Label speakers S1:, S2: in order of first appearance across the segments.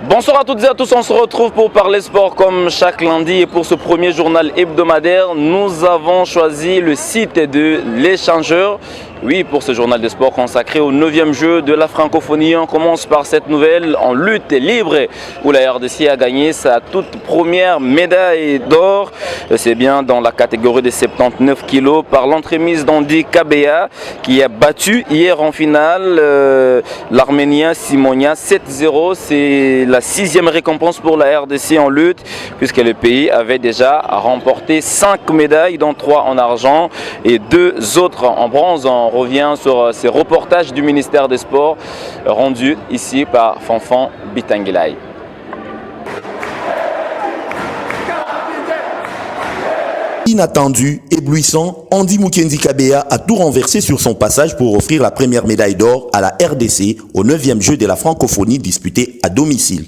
S1: Bonsoir à toutes et à tous, on se retrouve pour parler sport comme chaque lundi et pour ce premier journal hebdomadaire, nous avons choisi le site de l'échangeur. Oui, pour ce journal de sport consacré au 9e jeu de la francophonie, on commence par cette nouvelle en lutte libre où la RDC a gagné sa toute première médaille d'or. C'est bien dans la catégorie des 79 kg par l'entremise d'Andy Kabea qui a battu hier en finale l'Arménien Simonia 7-0. C'est la 6e récompense pour la RDC en lutte puisque le pays avait déjà remporté 5 médailles dont 3 en argent et 2 autres en bronze. On revient sur ces reportages du ministère des Sports rendus ici par Fanfan Bitangilai.
S2: Inattendu, éblouissant, Andy Mukendi Kabea a tout renversé sur son passage pour offrir la première médaille d'or à la RDC au 9e jeu de la francophonie disputé à domicile.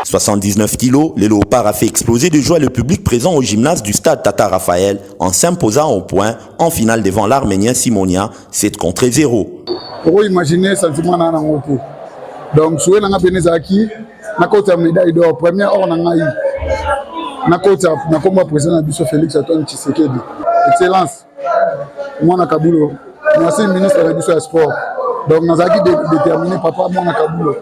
S2: « 79 kilos, le léopard a fait exploser de joie le public présent au gymnase du stade Tata Raphaël en s'imposant au point en finale devant l'Arménien Simonia 7-0.
S3: Pour imaginer sentiment na ngoto. Donc souhait na benezaki na kota médaille d'or première or na ngai. Na kota na komba président biso Félix Antoine Tshisekedi. Excellence. Moi na Kabulo. Moi c'est ministre de biso sport. Donc nazaki déterminé papa moi na Kabulo.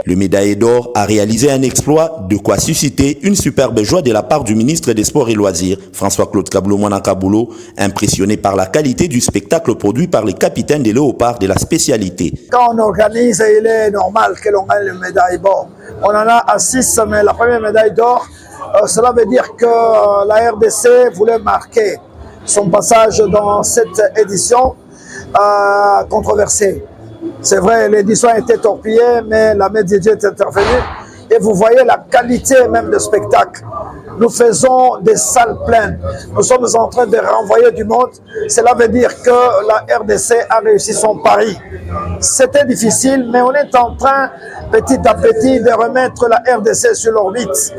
S2: Le médaillé d'or a réalisé un exploit, de quoi susciter une superbe joie de la part du ministre des Sports et Loisirs, François-Claude Kabulo, impressionné par la qualité du spectacle produit par les capitaines des léopards de la spécialité.
S4: Quand on organise, il est normal que l'on gagne le médaille d'or. On en a à 6, mais la première médaille d'or, cela veut dire que la RDC voulait marquer son passage dans cette édition controversée. C'est vrai, l'édition a été torpillée, mais la main de Dieu est intervenue. Et vous voyez la qualité même de spectacle. Nous faisons des salles pleines. Nous sommes en train de renvoyer du monde. Cela veut dire que la RDC a réussi son pari. C'était difficile, mais on est en train, petit à petit, de remettre la RDC sur l'orbite.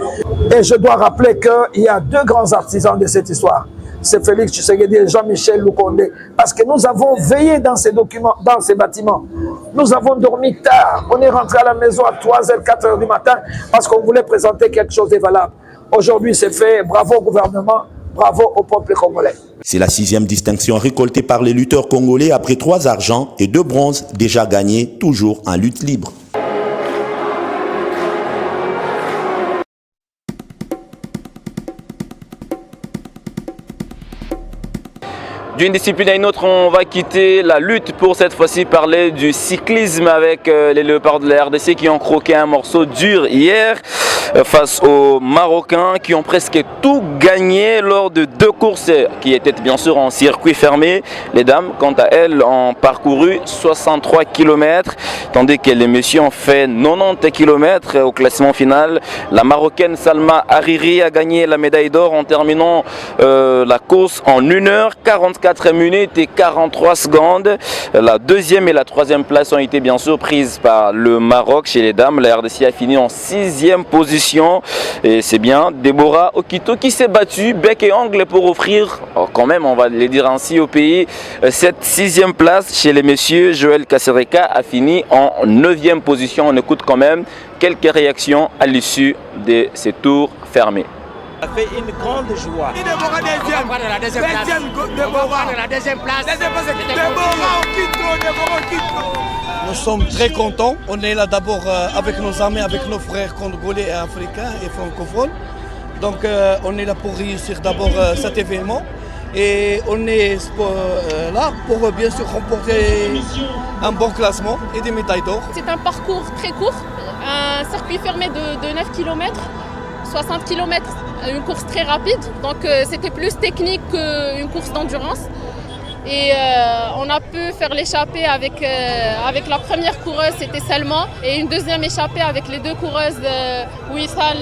S4: Et je dois rappeler qu'il y a 2 grands artisans de cette histoire. C'est Félix Tshisekedi et Jean-Michel Lukonde. Parce que nous avons veillé dans ces documents, dans ces bâtiments. Nous avons dormi tard. On est rentré à la maison à 3h, 4h du matin parce qu'on voulait présenter quelque chose de valable. Aujourd'hui, c'est fait. Bravo au gouvernement, bravo au peuple congolais.
S2: C'est la 6e distinction récoltée par les lutteurs congolais après 3 argents et 2 bronzes déjà gagnés, toujours en lutte libre.
S1: D'une discipline à une autre, on va quitter la lutte pour cette fois-ci parler du cyclisme avec les léopards de la RDC qui ont croqué un morceau dur hier face aux Marocains qui ont presque tout gagné lors de 2 courses qui étaient bien sûr en circuit fermé. Les dames, quant à elles, ont parcouru 63 km, tandis que les messieurs ont fait 90 km au classement final. La Marocaine Salma Hariri a gagné la médaille d'or en terminant la course en 1h44 minutes et 43 secondes. La 2e et la 3e place ont été bien sûr prises par le Maroc chez les dames. La RDC a fini en 6e position et c'est bien Deborah Okito qui s'est battue bec et ongle pour offrir, quand même on va le dire ainsi, au pays cette 6e place. Chez les messieurs, Joël Kasereka a fini en 9e position. On écoute quand même quelques réactions à l'issue de ces tours fermés.
S5: Ça fait une grande joie.
S6: Deborah deuxième.
S5: La deuxième place. La deuxième place.
S6: Deborah Okito.
S7: Nous sommes très contents. On est là d'abord avec nos amis, avec nos frères congolais et africains et francophones. Donc on est là pour réussir d'abord cet événement. Et on est là pour bien sûr remporter un bon classement et des médailles d'or.
S8: C'est un parcours très court, un circuit fermé de 9 km, 60 km, une course très rapide. Donc c'était plus technique qu'une course d'endurance. Et on a pu faire l'échappée avec la première coureuse, c'était Salma, et une deuxième échappée avec les 2 coureuses, Wissal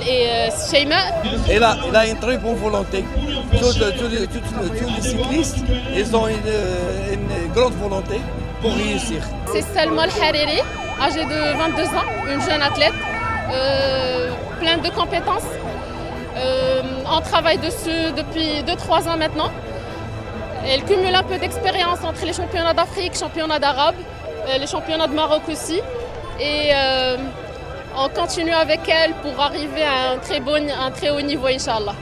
S8: et Sheima.
S7: Et là, il a une très bonne volonté. Tous les cyclistes, ils ont une grande volonté pour réussir.
S8: C'est Salma Al-Hariri, âgée de 22 ans, une jeune athlète, pleine de compétences. On travaille dessus depuis 2-3 ans maintenant. Elle cumule un peu d'expérience entre les championnats d'Afrique, championnats d'Arabe, les championnats de Maroc aussi. Et on continue avec elle pour arriver à un très haut niveau, Inch'Allah.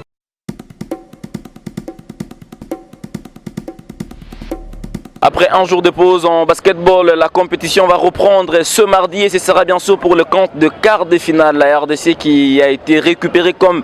S1: Après un jour de pause en basketball, la compétition va reprendre ce mardi et ce sera bien sûr pour le compte de quart de finale. La RDC qui a été récupérée comme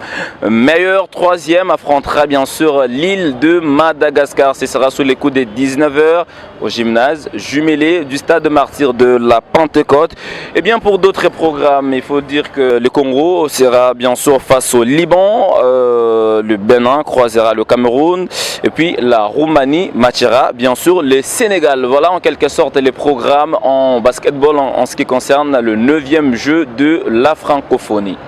S1: meilleure troisième affrontera bien sûr l'île de Madagascar. Ce sera sous les coups des 19h au gymnase jumelé du stade Martyr de la Pentecôte. Et bien pour d'autres programmes, il faut dire que le Congo sera bien sûr face au Liban, le Bénin croisera le Cameroun et puis la Roumanie matchera bien sûr le Sénégal. Voilà en quelque sorte les programmes en basketball en ce qui concerne le 9e jeu de la francophonie.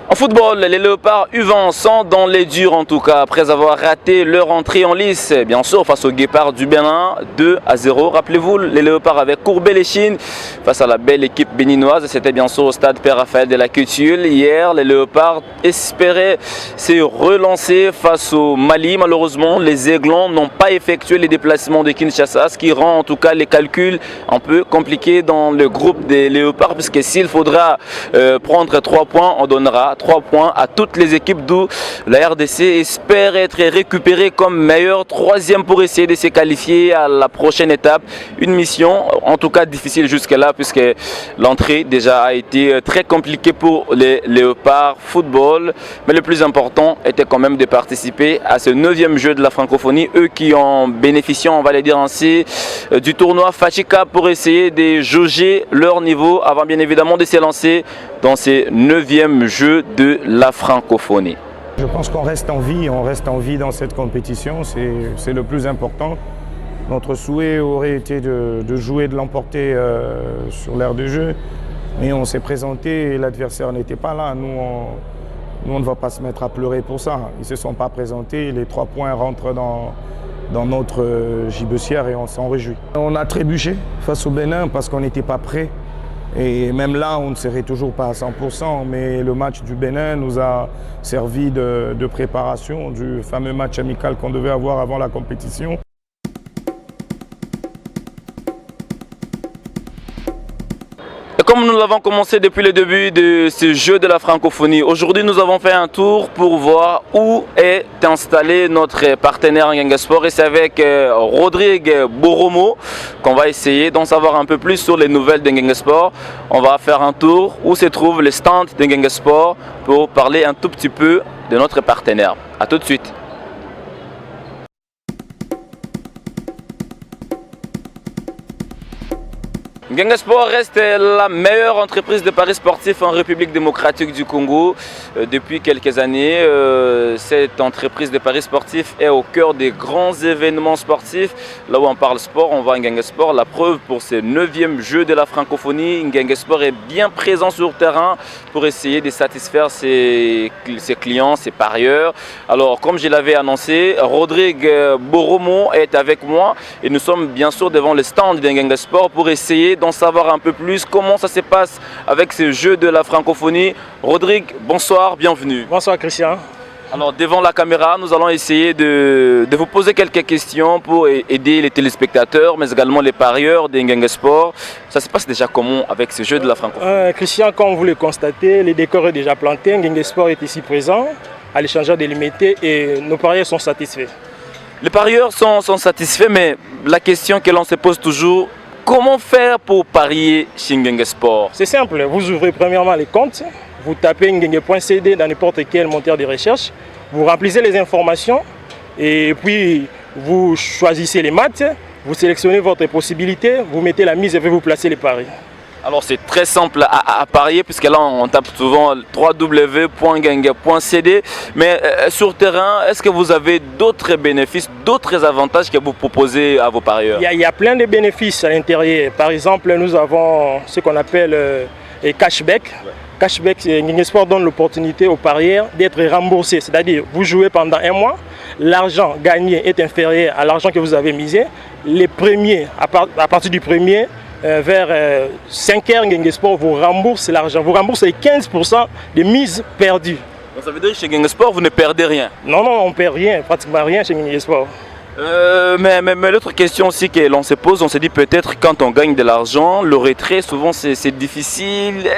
S1: En football, les Léopards U20 sont dans les durs en tout cas après avoir raté leur entrée en lice, bien sûr face au Guépard du Bénin 2-0. Rappelez-vous, les Léopards avaient courbé les chines face à la belle équipe béninoise. C'était bien sûr au stade Père Raphaël de la Queutule. Hier, les Léopards espéraient se relancer face au Mali. Malheureusement, les Aiglons n'ont pas effectué les déplacements de Kinshasa, ce qui rend en tout cas les calculs un peu compliqués dans le groupe des Léopards, puisque s'il faudra prendre 3 points, on donnera 3 points à toutes les équipes, d'où la RDC espère être récupérée comme meilleure troisième pour essayer de se qualifier à la prochaine étape. Une mission en tout cas difficile jusque-là puisque l'entrée déjà a été très compliquée pour les Léopards football. Mais le plus important était quand même de participer à ce 9e jeu de la francophonie. Eux qui ont bénéficié, on va le dire ainsi, du tournoi Fachika pour essayer de jauger leur niveau avant bien évidemment de se lancer dans ces 9e jeux de la francophonie.
S6: Je pense qu'on reste en vie dans cette compétition, c'est le plus important. Notre souhait aurait été de jouer, de l'emporter sur l'aire de jeu, mais on s'est présenté et l'adversaire n'était pas là. Nous, on ne va pas se mettre à pleurer pour ça. Ils ne se sont pas présentés, les 3 points rentrent dans notre gibecière et on s'en réjouit. On a trébuché face au Bénin parce qu'on n'était pas prêt. Et même là, on ne serait toujours pas à 100%, mais le match du Bénin nous a servi de préparation du fameux match amical qu'on devait avoir avant la compétition.
S1: Comme nous l'avons commencé depuis le début de ce jeu de la francophonie, aujourd'hui nous avons fait un tour pour voir où est installé notre partenaire Ngengue Sport et c'est avec Rodrigue Boromo qu'on va essayer d'en savoir un peu plus sur les nouvelles de Ngengue Sport. On va faire un tour où se trouve le stand de Ngengue Sport pour parler un tout petit peu de notre partenaire. A tout de suite. Ngengue Sport reste la meilleure entreprise de paris sportifs en République démocratique du Congo. Depuis quelques années, cette entreprise de paris sportifs est au cœur des grands événements sportifs. Là où on parle sport, on voit Ngengue Sport. La preuve pour ce 9e jeu de la francophonie, Ngengue Sport est bien présent sur le terrain pour essayer de satisfaire ses clients, ses parieurs. Alors, comme je l'avais annoncé, Rodrigue Boromo est avec moi et nous sommes bien sûr devant le stand de Ngengue Sport pour essayer d'en savoir un peu plus comment ça se passe avec ce jeu de la francophonie. Rodrigue, bonsoir, bienvenue.
S9: Bonsoir Christian.
S1: Alors devant la caméra, nous allons essayer de vous poser quelques questions pour aider les téléspectateurs, mais également les parieurs de Ngengue Sport. Ça se passe déjà comment avec ce jeu de la francophonie?
S9: Christian, comme vous le constatez, le décor est déjà planté. Ngengue Sport est ici présent à l'échangeur délimité et nos parieurs sont satisfaits.
S1: Les parieurs sont satisfaits, mais la question que l'on se pose toujours, comment faire pour parier chez Ngengue Sport?
S9: C'est simple, vous ouvrez premièrement les comptes, vous tapez ngengue.cd dans n'importe quel moteur de recherche, vous remplissez les informations et puis vous choisissez les maths, vous sélectionnez votre possibilité, vous mettez la mise et vous placez les paris.
S1: Alors c'est très simple à parier puisque là on tape souvent www.ngengue.cd, mais sur terrain, est-ce que vous avez d'autres bénéfices, d'autres avantages que vous proposez à vos parieurs?
S9: Il y a plein de bénéfices à l'intérieur. Par exemple, nous avons ce qu'on appelle cashback. Cashback, Ngengue Sport donne l'opportunité aux parieurs d'être remboursés, c'est-à-dire vous jouez pendant 1 mois, l'argent gagné est inférieur à l'argent que vous avez misé. Les premiers, à partir du premier, vers 5h, Ngengue Sport vous rembourse l'argent, vous rembourse les 15% des mises perdues.
S1: Donc ça veut dire que chez Ngengue Sport, vous ne perdez rien?
S9: Non, non, on ne perd rien, pratiquement rien chez Ngengue Sport.
S1: Mais l'autre question aussi que l'on se pose, on se dit peut-être quand on gagne de l'argent, le retrait souvent c'est difficile.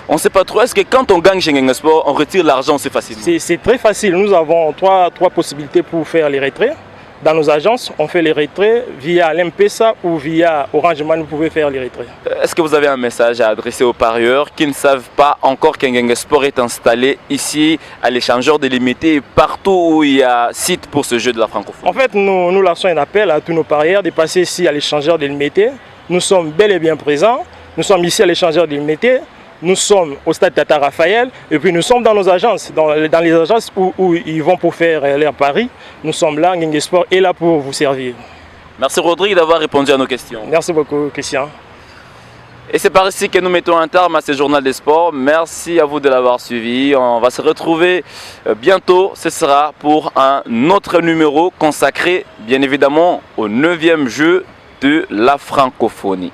S1: On ne sait pas trop, est-ce que quand on gagne chez Ngengue Sport, on retire l'argent c'est facile?
S9: C'est très facile, nous avons trois possibilités pour faire les retraits. Dans nos agences, on fait les retraits via l'M-Pesa ou via Orange Money, vous pouvez faire les retraits.
S1: Est-ce que vous avez un message à adresser aux parieurs qui ne savent pas encore qu'un Ngengue Sport est installé ici à l'échangeur délimité et partout où il y a site pour ce jeu de la francophonie?
S9: En fait, nous lançons un appel à tous nos parieurs de passer ici à l'échangeur délimité. Nous sommes bel et bien présents. Nous sommes ici à l'échangeur délimité. Nous sommes au stade Tata Raphaël et puis nous sommes dans nos agences, dans les agences où ils vont pour faire leur pari. Nous sommes là, Ngengue Sport est là pour vous servir.
S1: Merci Rodrigue d'avoir répondu à nos questions.
S9: Merci beaucoup Christian.
S1: Et c'est par ici que nous mettons un terme à ce journal des sports. Merci à vous de l'avoir suivi. On va se retrouver bientôt. Ce sera pour un autre numéro consacré bien évidemment au 9e jeu de la francophonie.